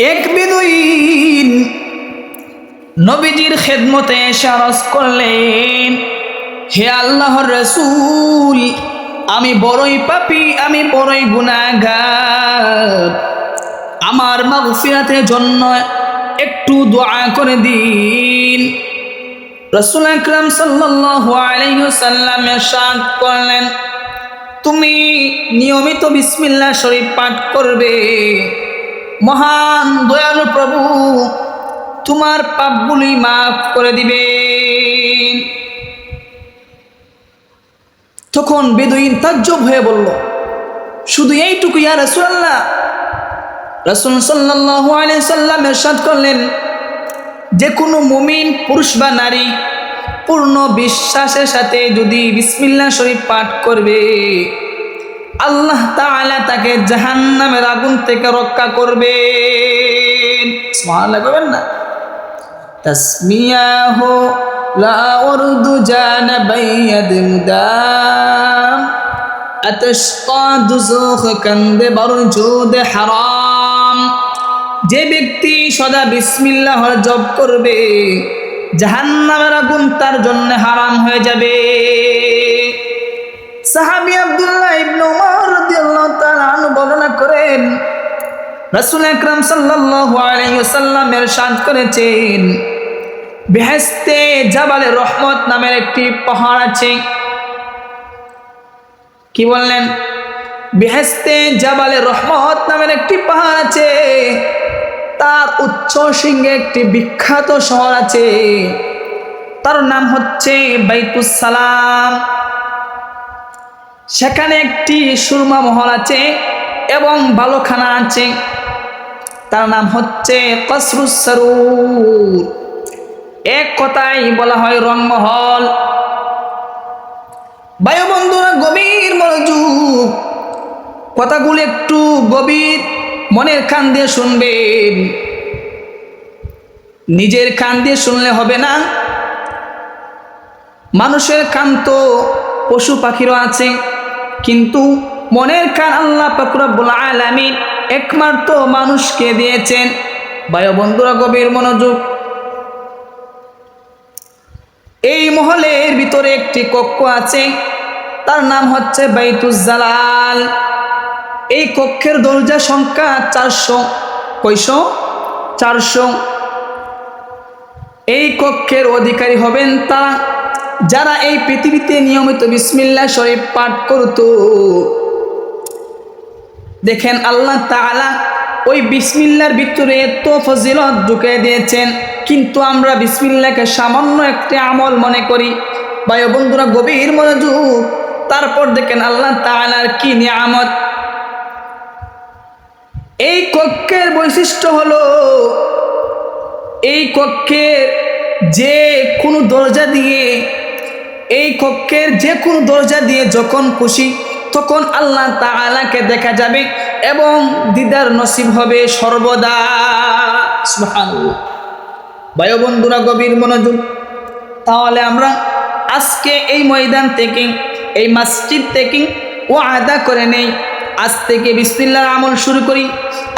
এক বেদুইন নবীজির খেদমতে এসে আরজ করলেন, হে আল্লাহর রাসূল, আমি বড়ই পাপী, আমি বড়ই গুনাহগার, আমার মাগফিরাতের জন্য একটু দোয়া করে দিন। রাসূল আকরাম সাল্লাল্লাহু আলাইহি ওয়াসাল্লাম ইরশাদ করলেন, তুমি নিয়মিত বিসমিল্লাহ শরীফ পাঠ করবে, মহান দয়ালু প্রভু তোমার পাপগুলি মাফ করে দিবেন। তখন বেদুইন তাজ্জব হয়ে বলল, শুধু এইটুকু ইয়া রাসূলুল্লাহ? রাসূল সাল্লাল্লাহু আলাইহি সাল্লাম ইরশাদ করলেন, যে কোনো মুমিন পুরুষ বা নারী পূর্ণ বিশ্বাসের সাথে যদি বিসমিল্লাহ শরীফ পাঠ করবে, আল্লাহ তাআলা তাকে জাহান্নামের আগুন থেকে রক্ষা করবেন। সুবহানাল্লাহ বলবেন না? তাসমিয়াহু লা উরদু জানাবাইয়াদ মুদাম আতশকা দুজুখ কান্দে বরজুদ হারাম। যে ব্যক্তি সদা বিসমিল্লাহ জপ করবে, জাহান্নামের আগুন তার জন্য হারাম হয়ে যাবে। সাহাবী আব্দুল্লাহ ইবনে উমর রাদিয়াল্লাহু তাআলা আনহু বর্ণনা করেন, রাসূল আকরাম সাল্লাল্লাহু আলাইহি ওয়াসাল্লাম ইরশাদ করেছেন, বেহেশতে জাবালে রহমত নামের একটি পাহাড় আছে। কি বললেন? বেহেশতে জাবালে রহমত নামের একটি পাহাড় আছে, তার উচ্চ শৃঙ্গে একটি বিখ্যাত শহর আছে, তার নাম হচ্ছে বাইতুস সালাম। সেখানে একটি সুরমা মহল আছে এবং বালুখানা আছে, তার নাম হচ্ছে কসরুস সরুর। এক কথায় বলা হয় রংমহল। ভাই বন্ধুরা, গভীর মনোযোগ, কথাগুলো একটু গভীর মনের কান দিয়ে শুনবেন। নিজের কান দিয়ে শুনলে হবে না, মানুষের কান তো পশু পাখিরও আছে, কিন্তু মনের কান আল্লাহ পাক রব্বুল আলামিন একমাত্র মানুষকে দিয়েছেন। ভাই বন্ধুরা, গভীর মনোযোগ। এই মহলের ভিতরে একটি কক্ষ আছে, তার নাম হচ্ছে বাইতুজ জালাল। এই কক্ষের দরজা সংখ্যা 400। কয়শো? 400। এই কক্ষের অধিকারী হবেন তারা যারা এই পৃথিবীতে নিয়মিত বিসমিল্লাহ শরীফ পাঠ করত। দেখেন, আল্লাহ তাআলা ওই বিসমিল্লাহর ভিতরে এত ফজিলত ঢুকিয়ে দিয়েছেন, কিন্তু আমরা বিসমিল্লাহকে সামান্য একটি আমল মনে করি। ভাই বন্ধুরা, গভীর মনোযোগ। তারপর দেখেন আল্লাহ তাআলার কি নিয়ামত। এই কক্ষের বৈশিষ্ট্য হলো, এই কক্ষের যে কোনো দরজা দিয়ে, এই কক্ষের যে কোনো দরজা দিয়ে যখন খুশি তখন আল্লাহ তাআলাকে দেখা যাবে এবং দিদার নসিব হবে সর্বদা। সুবহানাল্লাহ। ভাই বন্ধুরা, গভীর মনোযোগ। তাহলে আমরা আজকে এই ময়দান থেকে, এই মসজিদ থেকে ওয়াদা করে নেই, আজ থেকে বিসমিল্লাহর আমল শুরু করি।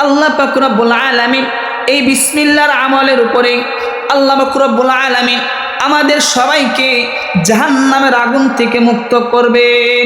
আল্লাহ পাক রব্বুল আলামিন এই বিসমিল্লাহর আমলের উপরে আল্লাহ পাক রব্বুল আলামিন আমাদের সবাইকে জাহান্নামের আগুন থেকে মুক্ত করবেন।